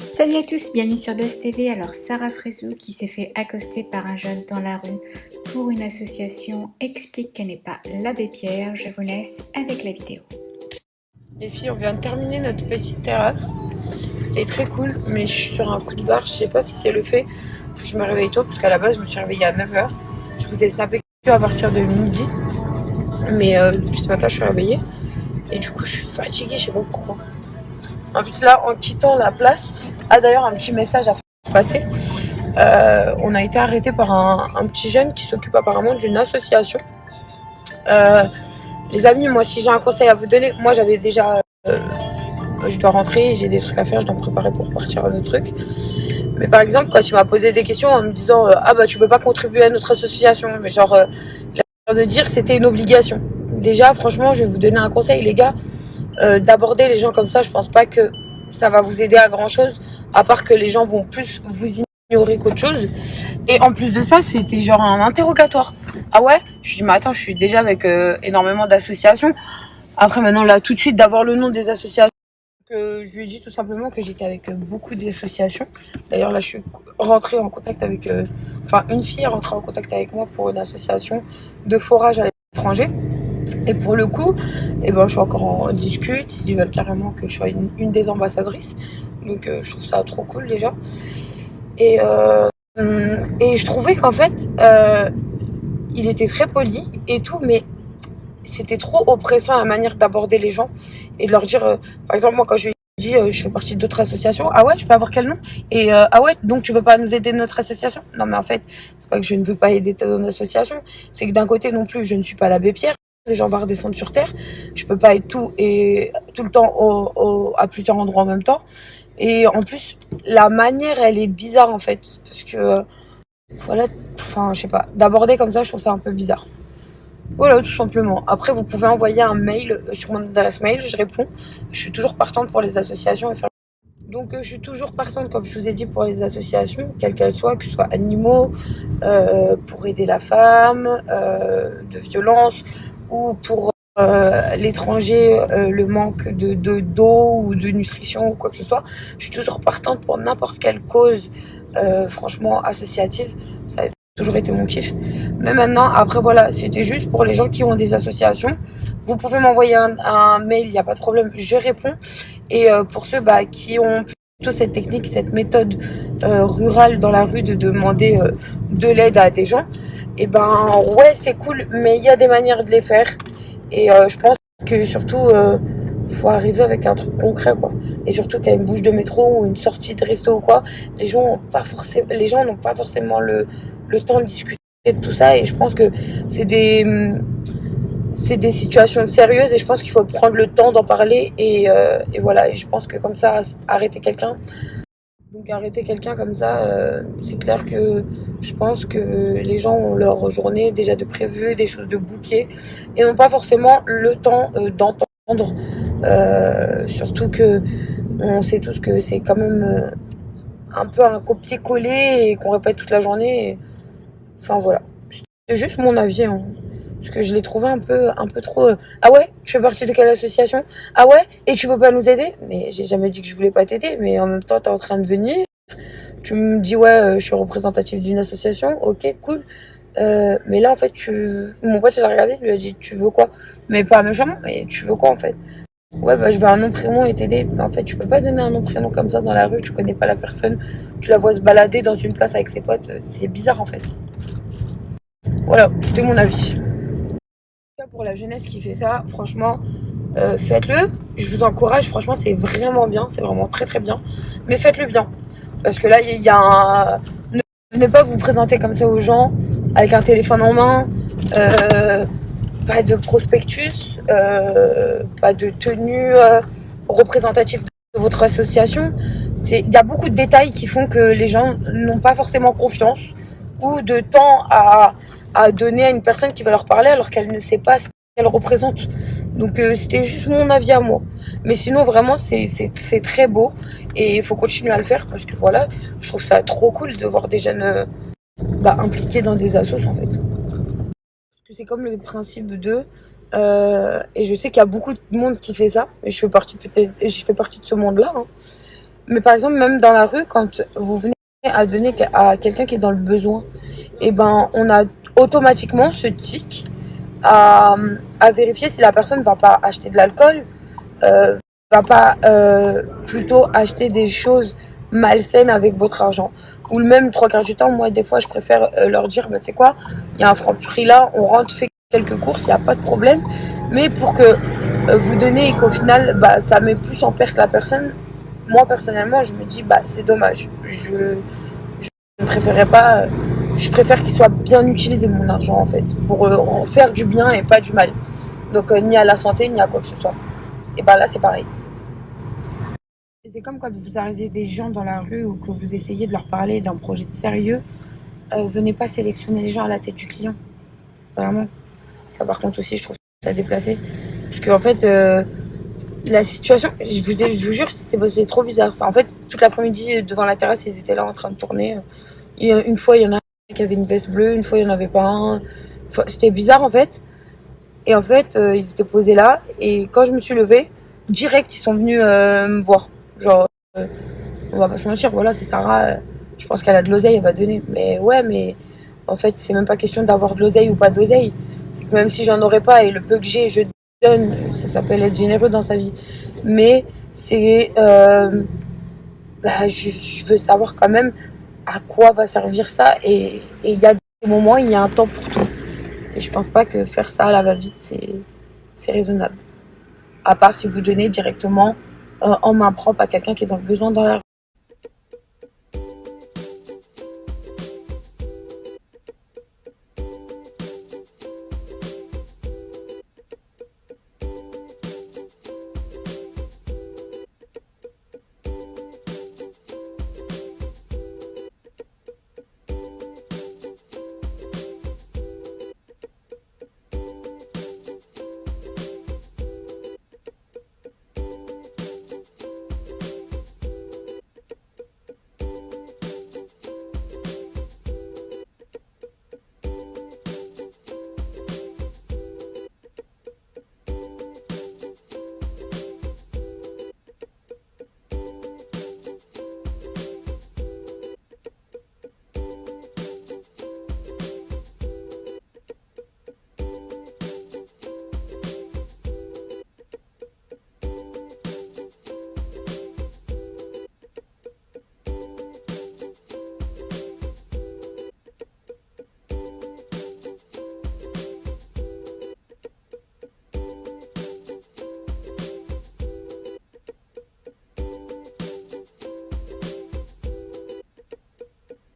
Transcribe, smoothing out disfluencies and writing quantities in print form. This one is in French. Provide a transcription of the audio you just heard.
Salut à tous, bienvenue sur Buzz TV. Alors Sarah Frézou qui s'est fait accoster par un jeune dans la rue pour une association explique qu'elle n'est pas l'abbé Pierre. Je vous laisse avec la vidéo. Les filles, on vient de terminer notre petite terrasse. C'était très cool, mais je suis sur un coup de barre. Je sais pas si c'est le fait que je me réveille tôt, parce qu'à la base je me suis réveillée à 9h. Je vous ai snappé que à partir de midi. Mais depuis ce matin je suis réveillée. Et du coup je suis fatiguée, je sais pas pourquoi. En plus là, en quittant la place, d'ailleurs un petit message à faire passer. On a été arrêté par un petit jeune qui s'occupe apparemment d'une association. Les amis, moi si j'ai un conseil à vous donner, moi j'avais déjà... je dois rentrer, j'ai des trucs à faire, je dois me préparer pour partir à notre truc. Mais par exemple, quand il m'a posé des questions en me disant ah bah tu peux pas contribuer à notre association, mais genre il a l'air de dire c'était une obligation. Déjà, franchement, je vais vous donner un conseil, les gars, d'aborder les gens comme ça. Je pense pas que ça va vous aider à grand chose, à part que les gens vont plus vous ignorer qu'autre chose. Et en plus de ça, c'était genre un interrogatoire. Ah ouais? Je dis mais attends, je suis déjà avec énormément d'associations. Après maintenant là tout de suite d'avoir le nom des associations. Je lui ai dit tout simplement que j'étais avec beaucoup d'associations. D'ailleurs, là, je suis rentrée en contact avec... une fille est rentrée en contact avec moi pour une association de forage à l'étranger. Et pour le coup, je suis encore en discute. Ils veulent carrément que je sois une des ambassadrices. Donc, je trouve ça trop cool, déjà. Et je trouvais qu'en fait, il était très poli et tout, mais c'était trop oppressant la manière d'aborder les gens et de leur dire, par exemple, moi quand je lui ai dit je fais partie d'autres associations, ah ouais, je peux avoir quel nom? Et ah ouais, donc tu veux pas nous aider notre association? Non mais en fait, c'est pas que je ne veux pas aider ton association, c'est que d'un côté non plus, je ne suis pas l'abbé Pierre, les gens vont redescendre sur terre, je peux pas être tout le temps à plusieurs endroits en même temps. Et en plus, la manière, elle est bizarre en fait, parce que voilà, je sais pas, d'aborder comme ça, je trouve ça un peu bizarre. Voilà, tout simplement. Après, vous pouvez envoyer un mail sur mon adresse mail, je réponds. Je suis toujours partante pour les associations. Donc, je suis toujours partante, comme je vous ai dit, pour les associations, quelles qu'elles soient, que ce soit animaux, pour aider la femme, de violence, ou pour l'étranger, le manque d'eau ou de nutrition ou quoi que ce soit. Je suis toujours partante pour n'importe quelle cause, franchement, associative. Ça a toujours été mon kiff. Mais maintenant, après, voilà, c'était juste pour les gens qui ont des associations. Vous pouvez m'envoyer un mail, il n'y a pas de problème, je réponds. Et pour ceux qui ont plutôt cette technique, cette méthode rurale dans la rue de demander de l'aide à des gens, et ouais, c'est cool, mais il y a des manières de les faire. Et je pense que surtout, faut arriver avec un truc concret, quoi. Et surtout qu'il y a une bouche de métro ou une sortie de resto ou quoi, les gens n'ont pas forcément le temps de discuter de tout ça. Et je pense que c'est des situations sérieuses et je pense qu'il faut prendre le temps d'en parler. Et voilà, et je pense que comme ça, arrêter quelqu'un comme ça, c'est clair que je pense que les gens ont leur journée déjà de prévu, des choses de bouquet et n'ont pas forcément le temps d'entendre. Surtout que on sait tous que c'est quand même un peu un copier-coller et qu'on répète toute la journée. Enfin voilà, c'est juste mon avis, hein. Parce que je l'ai trouvé un peu trop. Ah ouais, tu fais partie de quelle association? Ah ouais, et tu veux pas nous aider? Mais j'ai jamais dit que je voulais pas t'aider, mais en même temps, t'es en train de venir. Tu me dis, ouais, je suis représentative d'une association. Ok, cool. Mais là, en fait, mon pote, il a regardé, il lui a dit, tu veux quoi? Mais pas méchamment, mais tu veux quoi, en fait? Ouais, je veux un nom, prénom et t'aider. Mais en fait, tu peux pas donner un nom, prénom comme ça dans la rue, tu connais pas la personne. Tu la vois se balader dans une place avec ses potes. C'est bizarre, en fait. Voilà, c'était mon avis. Pour la jeunesse qui fait ça, franchement, faites-le. Je vous encourage, franchement, c'est vraiment bien, c'est vraiment très très bien. Mais faites-le bien. Parce que là, il y a un... Ne venez pas vous présenter comme ça aux gens, avec un téléphone en main, pas de prospectus, pas de tenue représentative de votre association. Il y a beaucoup de détails qui font que les gens n'ont pas forcément confiance ou de temps à donner à une personne qui va leur parler alors qu'elle ne sait pas ce qu'elle représente. Donc c'était juste mon avis à moi. Mais sinon vraiment c'est très beau et il faut continuer à le faire parce que voilà, je trouve ça trop cool de voir des jeunes impliqués dans des assos en fait. Parce que c'est comme le principe de et je sais qu'il y a beaucoup de monde qui fait ça et je fais partie de ce monde là, hein. Mais par exemple, même dans la rue, quand vous venez à donner à quelqu'un qui est dans le besoin, et ben, on a automatiquement ce tic à, à vérifier si la personne va pas acheter de l'alcool, euh, va pas plutôt acheter des choses malsaines avec votre argent. Ou même trois quarts du temps, moi des fois je préfère leur dire, bah, tu sais quoi, il y a un franc prix là, on rentre, fait quelques courses, il n'y a pas de problème. Mais pour que vous donnez et qu'au final, bah, ça met plus en perte la personne, moi personnellement je me dis, bah c'est dommage. Je ne préférerais pas, je préfère qu'il soit bien utilisé mon argent en fait, pour faire du bien et pas du mal. Donc ni à la santé, ni à quoi que ce soit. Et ben là c'est pareil. C'est comme quand vous arrêtez des gens dans la rue ou que vous essayez de leur parler d'un projet sérieux, venez pas sélectionner les gens à la tête du client. Vraiment. Ça par contre aussi je trouve ça déplacé. Parce qu'en fait, la situation, je vous jure, c'était trop bizarre. Ça. En fait, toute l'après-midi, devant la terrasse, ils étaient là en train de tourner. Une fois, il y en a un qui avait une veste bleue, une fois, il n'y en avait pas un. C'était bizarre en fait. Et en fait, ils étaient posés là. Et quand je me suis levée, direct, ils sont venus me voir. Genre, on va pas se mentir, voilà, c'est Sarah. Je pense qu'elle a de l'oseille, elle va donner. Mais ouais, mais en fait, c'est même pas question d'avoir de l'oseille ou pas d'oseille. C'est que même si j'en aurais pas et le peu que j'ai, je donne. Ça s'appelle être généreux dans sa vie. Mais c'est. Bah, je veux savoir quand même à quoi va servir ça. Et il y a des moments, il y a un temps pour tout. Et je pense pas que faire ça à la va-vite, c'est raisonnable. À part si vous donnez directement en main propre à quelqu'un qui est dans le besoin dans la